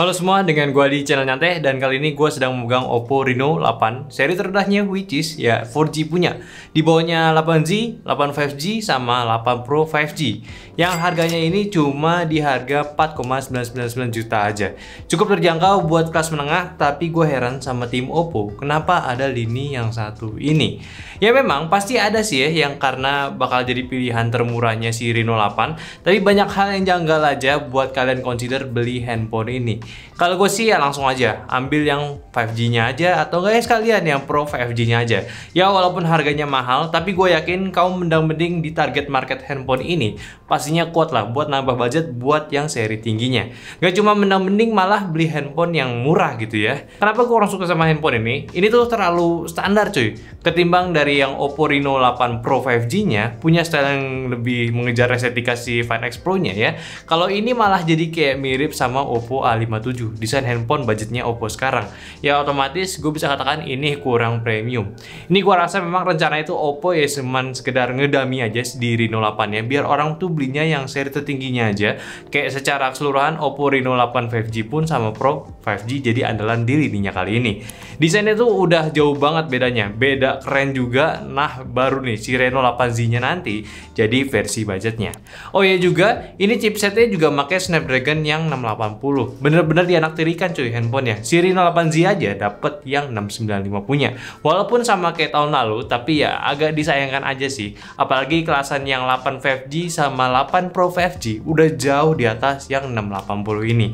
Halo semua, dengan gua di channel Nyantai dan kali ini gua sedang memegang Oppo Reno 8 seri terendahnya, which is ya 4G punya. Di bawahnya 8Z, 8 5G sama 8 Pro 5G. Yang harganya ini cuma di harga 4,999 juta aja. Cukup terjangkau buat kelas menengah, tapi gue heran sama tim Oppo, kenapa ada lini yang satu ini. Ya memang pasti ada sih ya yang karena bakal jadi pilihan termurahnya si Reno 8, tapi banyak hal yang janggal aja buat kalian consider beli handphone ini. Kalau gue sih ya langsung aja ambil yang 5G-nya aja, atau enggak ya sekalian yang Pro 5G-nya aja. Ya walaupun harganya mahal, tapi gue yakin kaum mendang-mending di target market handphone ini pastinya kuat lah buat nambah budget buat yang seri tingginya. Gak cuma mendang-mending, malah beli handphone yang murah gitu ya. Kenapa gue orang suka sama handphone ini? Ini tuh terlalu standar cuy, ketimbang dari yang Oppo Reno 8 Pro 5G-nya punya style yang lebih mengejar estetika si Find X Pro-nya ya. Kalau ini malah jadi kayak mirip sama Oppo A57, desain handphone budgetnya Oppo sekarang. Ya otomatis gue bisa katakan ini kurang premium. Ini gue rasa memang rencana itu Oppo ya cuman sekedar ngedami aja di Reno 8 ya, biar orang tuh belinya yang seri tertingginya aja. Kayak secara keseluruhan Oppo Reno 8 5G pun sama Pro 5G jadi andalan di lininya kali ini. Desainnya tuh udah jauh banget bedanya, beda keren juga. Nah baru nih si Reno 8Z-nya nanti jadi versi budgetnya. Oh ya juga, ini chipsetnya juga pakai Snapdragon yang 680. Bener-bener dianaktirikan cuy handphonenya. Si Reno 8Z aja dapet yang 695 punya. Walaupun sama kayak tahun lalu, tapi ya agak disayangkan aja sih. Apalagi kelasan yang 8 5G sama 8 Pro 5G udah jauh di atas yang 680 ini.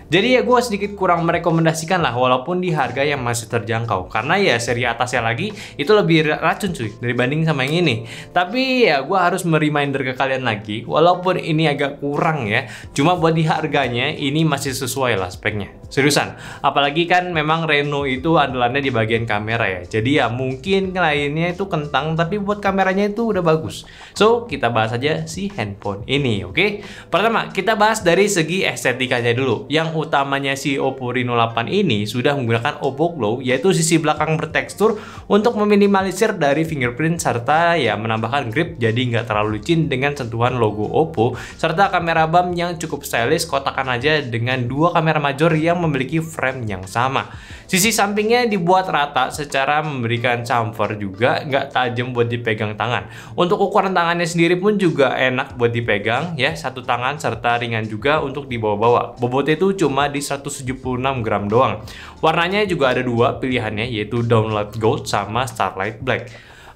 Jadi ya gue sedikit kurang merekomendasikan lah, walaupun di harga yang masih terjangkau. Karena ya seri atasnya lagi itu lebih racun cuy dibanding sama yang ini. Tapi ya gue harus mereminder ke kalian lagi, walaupun ini agak kurang ya, cuma buat di harganya ini masih sesuai lah speknya. Seriusan, apalagi kan memang Reno itu andalannya di bagian kamera ya. Jadi ya mungkin lainnya itu kentang, tapi buat kameranya itu udah bagus. So kita bahas aja si handphone ini, oke? Pertama kita bahas dari segi estetikanya dulu. Yang utamanya si Oppo Reno 8 ini sudah menggunakan Oppo Glow, yaitu sisi belakang bertekstur untuk meminimalisir dari fingerprint serta ya menambahkan grip jadi nggak terlalu licin dengan sentuhan logo Oppo, serta kamera bump yang cukup stylish kotakan aja dengan dua kamera major yang memiliki frame yang sama. Sisi sampingnya dibuat rata secara memberikan chamfer juga nggak tajam buat dipegang tangan. Untuk ukuran tangannya sendiri pun juga enak buat dipegang ya, satu tangan serta ringan juga untuk dibawa-bawa. Bobotnya itu cuma di 176 gram doang. Warnanya juga ada dua pilihannya, yaitu Downlight Gold sama Starlight Black.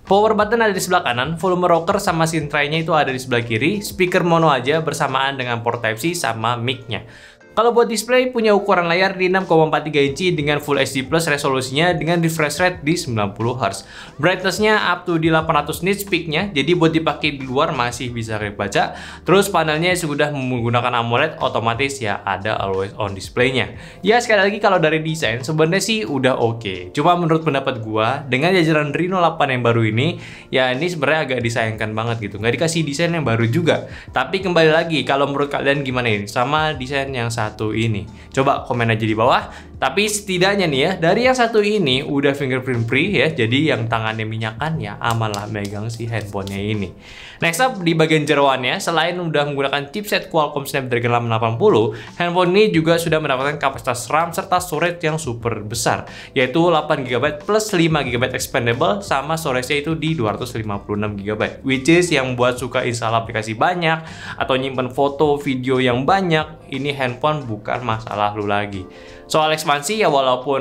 Power button ada di sebelah kanan, volume rocker sama screen tray-nya itu ada di sebelah kiri, speaker mono aja bersamaan dengan port Type-C sama mic-nya. Kalau buat display punya ukuran layar di 6,43 inci dengan Full HD Plus resolusinya dengan refresh rate di 90 Hz. Brightness-nya up to di 800 nits peak-nya, jadi buat dipakai di luar masih bisa baca. Terus panelnya sudah menggunakan AMOLED, otomatis ya ada always on display-nya. Ya sekali lagi kalau dari desain sebenarnya sih udah oke. Cuma menurut pendapat gua dengan jajaran Reno 8 yang baru ini, ya ini sebenarnya agak disayangkan banget gitu. Nggak dikasih desain yang baru juga. Tapi kembali lagi, kalau menurut kalian gimana ini sama desain yang satu ini? Coba komen aja di bawah. Tapi setidaknya nih ya, dari yang satu ini udah fingerprint free ya, jadi yang tangannya minyakan ya aman lah megang si handphonenya ini. Next up, di bagian jeroannya, selain udah menggunakan chipset Qualcomm Snapdragon 880, handphone ini juga sudah mendapatkan kapasitas RAM serta storage yang super besar, yaitu 8GB plus 5GB expandable sama storage-nya itu di 256GB, which is yang buat suka install aplikasi banyak atau nyimpen foto, video yang banyak, ini handphone bukan masalah lu lagi. Soal ekspansi ya walaupun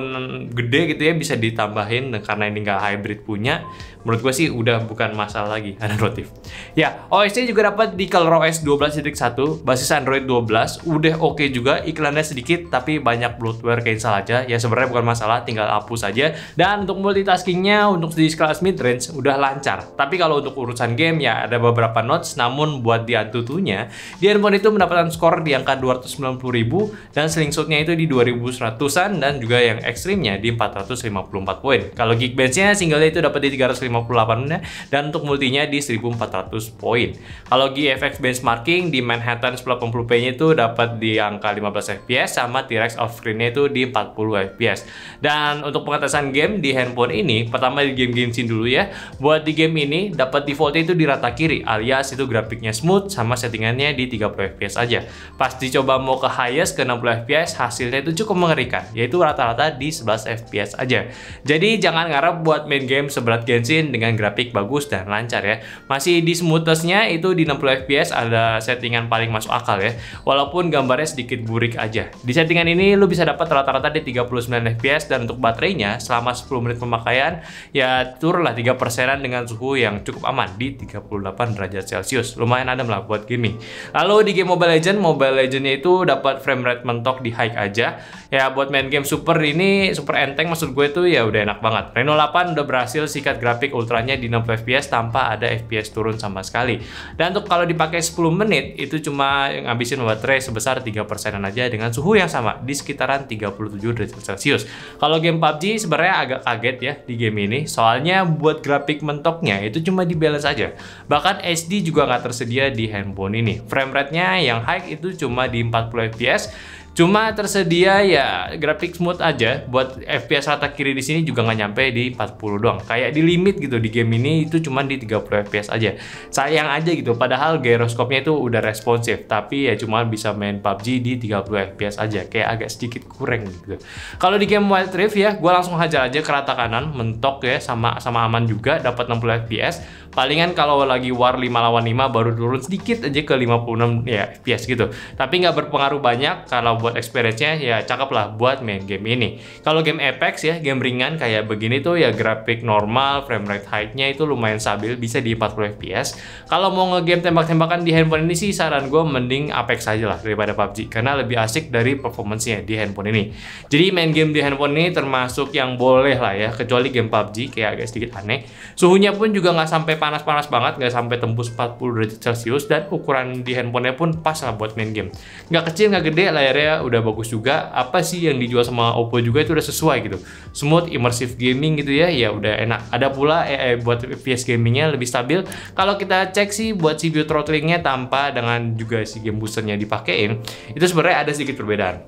gede gitu ya bisa ditambahin karena ini nggak hybrid punya, menurut gue sih udah bukan masalah lagi, ada notif. Ya, OS-nya juga dapat di ColorOS 12.1, basis Android 12, udah oke juga, iklannya sedikit tapi banyak bloatware cancel aja, ya sebenarnya bukan masalah, tinggal hapus aja. Dan untuk multitaskingnya untuk di kelas mid-range udah lancar, tapi kalau untuk urusan game ya ada beberapa notes, namun buat di Antutunya, di handphone itu mendapatkan skor di angka 290.000 dan slingshotnya itu di 2100-an dan juga yang ekstrimnya di 454 poin. Kalau Geekbench-nya singlenya itu dapat di 350 158-nya, dan untuk multinya di 1400 poin. Kalau GFX benchmarking di Manhattan 1080p-nya itu dapat di angka 15 fps, sama T-Rex off screen-nya itu di 40 fps. Dan untuk pengetesan game di handphone ini, pertama di game Genshin dulu ya. Buat di game ini dapat defaultnya itu di rata kiri, alias itu grafiknya smooth sama settingannya di 30 fps aja. Pas dicoba mau ke highest ke 60 fps, hasilnya itu cukup mengerikan, yaitu rata-rata di 11 fps aja. Jadi jangan ngarep buat main game seberat Genshin dengan grafik bagus dan lancar ya. Masih di smoothness-nya itu di 60 fps ada settingan paling masuk akal ya. Walaupun gambarnya sedikit burik aja. Di settingan ini lu bisa dapat rata-rata di 39 fps, dan untuk baterainya selama 10 menit pemakaian ya turunlah 3%-an dengan suhu yang cukup aman di 38 derajat Celcius. Lumayan adem lah buat gaming. Lalu di game Mobile Legends-nya itu dapat frame rate mentok di high aja. Ya buat main game super ini, super enteng maksud gue tuh ya udah enak banget. Reno 8 udah berhasil sikat grafik ultranya di 60 fps tanpa ada fps turun sama sekali. Dan untuk kalau dipakai 10 menit itu cuma ngabisin baterai sebesar 3%-an aja dengan suhu yang sama di sekitaran 37 derajat Celcius. Kalau game PUBG sebenarnya agak kaget ya di game ini, soalnya buat grafik mentoknya itu cuma di balance aja. Bahkan HD juga nggak tersedia di handphone ini. Frame rate-nya yang high itu cuma di 40 fps. Cuma tersedia ya grafik smooth aja. Buat FPS rata kiri di sini juga nggak nyampe di 40 doang. Kayak di limit gitu di game ini itu cuma di 30 FPS aja. Sayang aja gitu. Padahal gyroskopnya itu udah responsif, tapi ya cuma bisa main PUBG di 30 FPS aja. Kayak agak sedikit kurang gitu. Kalau di game Wild Rift ya, gue langsung hajar aja ke rata kanan, mentok ya, sama aman juga, dapat 60 FPS. Palingan kalau lagi war 5 lawan 5 baru turun sedikit aja ke 56 ya FPS gitu. Tapi nggak berpengaruh banyak. Kalau buat experience-nya ya cakep lah buat main game ini. Kalau game Apex ya, game ringan kayak begini tuh ya grafik normal, frame rate high-nya itu lumayan stabil, bisa di 40 fps. Kalau mau ngegame tembak-tembakan di handphone ini sih saran gue mending Apex aja lah daripada PUBG, karena lebih asik dari performance-nya di handphone ini. Jadi main game di handphone ini termasuk yang boleh lah ya, kecuali game PUBG kayak agak sedikit aneh. Suhunya pun juga nggak sampai panas-panas banget, nggak sampai tembus 40 derajat Celcius, dan ukuran di handphonenya pun pas lah buat main game. Nggak kecil, nggak gede, layarnya udah bagus juga. Apa sih yang dijual sama Oppo juga itu udah sesuai gitu. Smooth, immersive gaming gitu ya, ya udah enak. Ada pula buat FPS gamingnya lebih stabil. Kalau kita cek sih buat CPU throttlingnya tanpa dengan juga si game boosternya dipakein, itu sebenarnya ada sedikit perbedaan.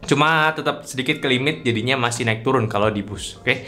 Cuma tetap sedikit ke limit, jadinya masih naik turun kalau di boost. Oke.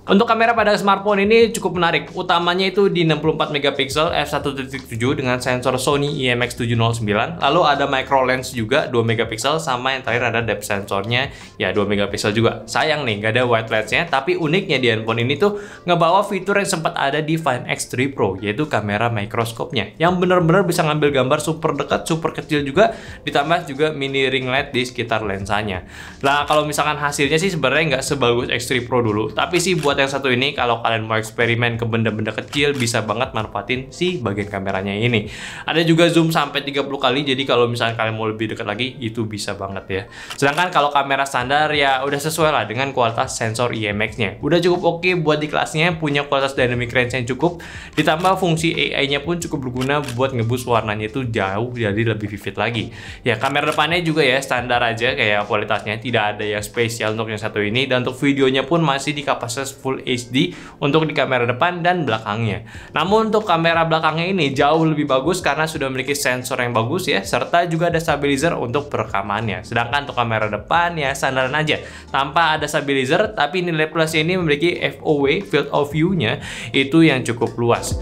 Untuk kamera pada smartphone ini cukup menarik. Utamanya itu di 64 megapiksel f1.7 dengan sensor Sony IMX709. Lalu ada micro lens juga 2 megapiksel, sama yang terakhir ada depth sensornya ya 2 megapiksel juga. Sayang nih nggak ada wide lensnya, tapi uniknya di handphone ini tuh ngebawa fitur yang sempat ada di Find X3 Pro, yaitu kamera mikroskopnya yang bener-bener bisa ngambil gambar super dekat, super kecil juga, ditambah juga mini ring light di sekitar lensanya. Nah kalau misalkan hasilnya sih sebenarnya nggak sebagus X3 Pro dulu, tapi sih buat yang satu ini kalau kalian mau eksperimen ke benda-benda kecil bisa banget manfaatin si bagian kameranya ini. Ada juga zoom sampai 30 kali, jadi kalau misalnya kalian mau lebih dekat lagi itu bisa banget ya. Sedangkan kalau kamera standar ya udah sesuai lah dengan kualitas sensor IMX-nya. Udah cukup oke buat di kelasnya, punya kualitas dynamic range yang cukup, ditambah fungsi AI-nya pun cukup berguna buat ngeboost warnanya itu jauh jadi lebih vivid lagi. Ya kamera depannya juga ya standar aja kayak kualitasnya, tidak ada yang spesial untuk yang satu ini, dan untuk videonya pun masih di kapasitas Full HD untuk di kamera depan dan belakangnya. Namun untuk kamera belakangnya ini jauh lebih bagus karena sudah memiliki sensor yang bagus ya, serta juga ada stabilizer untuk perekamannya. Sedangkan untuk kamera depan ya standaran aja, tanpa ada stabilizer, tapi nilai plusnya ini memiliki FOV, field of view-nya itu yang cukup luas.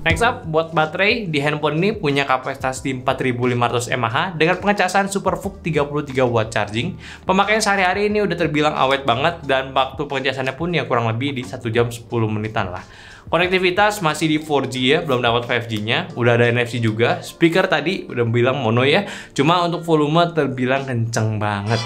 Next up, buat baterai, di handphone ini punya kapasitas di 4500 mAh dengan pengecasan SuperVOOC 33 watt charging. Pemakaian sehari-hari ini udah terbilang awet banget, dan waktu pengecasannya pun ya kurang lebih di 1 jam 10 menitan lah. Konektivitas masih di 4G ya, belum dapat 5G-nya. Udah ada NFC juga. Speaker tadi udah bilang mono ya, cuma untuk volume terbilang kenceng banget.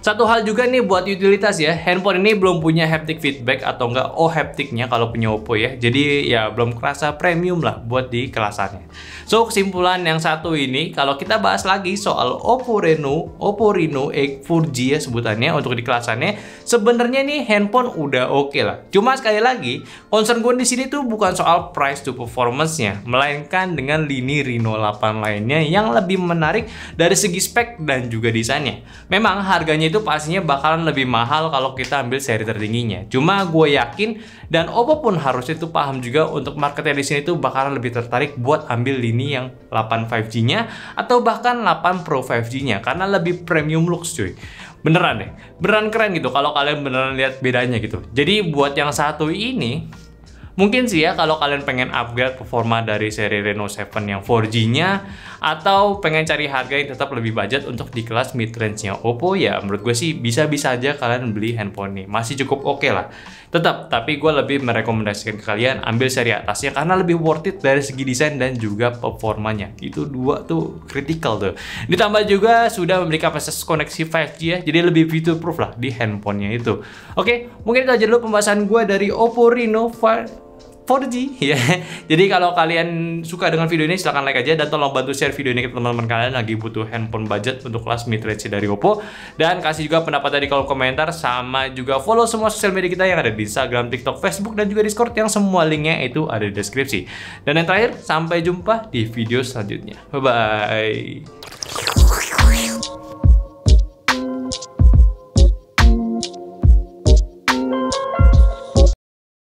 Satu hal juga nih buat utilitas ya, handphone ini belum punya haptic feedback atau enggak haptiknya kalau punya Oppo ya. Jadi ya belum kerasa premium lah buat di kelasannya. So kesimpulan yang satu ini, kalau kita bahas lagi soal Oppo Reno 8 4G ya sebutannya untuk di kelasannya, sebenarnya nih handphone udah oke lah. Cuma sekali lagi, concern gue di sini tuh bukan soal price to performance-nya, melainkan dengan lini Reno 8 lainnya yang lebih menarik dari segi spek dan juga desainnya. Memang harganya itu pastinya bakalan lebih mahal kalau kita ambil seri tertingginya. Cuma gue yakin dan Oppo pun harusnya itu paham juga untuk marketnya di sini tuh bakalan lebih tertarik buat ambil lini yang 8 5G-nya atau bahkan 8 Pro 5G-nya karena lebih premium looks cuy. Beneran deh, beneran keren gitu kalau kalian beneran lihat bedanya gitu. Jadi buat yang satu ini mungkin sih ya kalau kalian pengen upgrade performa dari seri Reno 7 yang 4G-nya atau pengen cari harga yang tetap lebih budget untuk di kelas mid range-nya Oppo, ya menurut gue sih bisa-bisa aja kalian beli handphone ini. Masih cukup oke lah. Tetap, tapi gue lebih merekomendasikan ke kalian ambil seri atasnya karena lebih worth it dari segi desain dan juga performanya. Itu dua tuh critical tuh. Ditambah juga sudah memiliki kapasitas koneksi 5G ya, jadi lebih future proof lah di handphonenya itu. Oke, mungkin itu aja dulu pembahasan gue dari Oppo Reno 4G ya. Jadi kalau kalian suka dengan video ini silahkan like aja dan tolong bantu share video ini ke teman-teman kalian lagi butuh handphone budget untuk kelas mid range dari Oppo, dan kasih juga pendapatnya di kolom komentar, sama juga follow semua sosial media kita yang ada di Instagram, TikTok, Facebook, dan juga Discord yang semua linknya itu ada di deskripsi. Dan yang terakhir, sampai jumpa di video selanjutnya. Bye bye.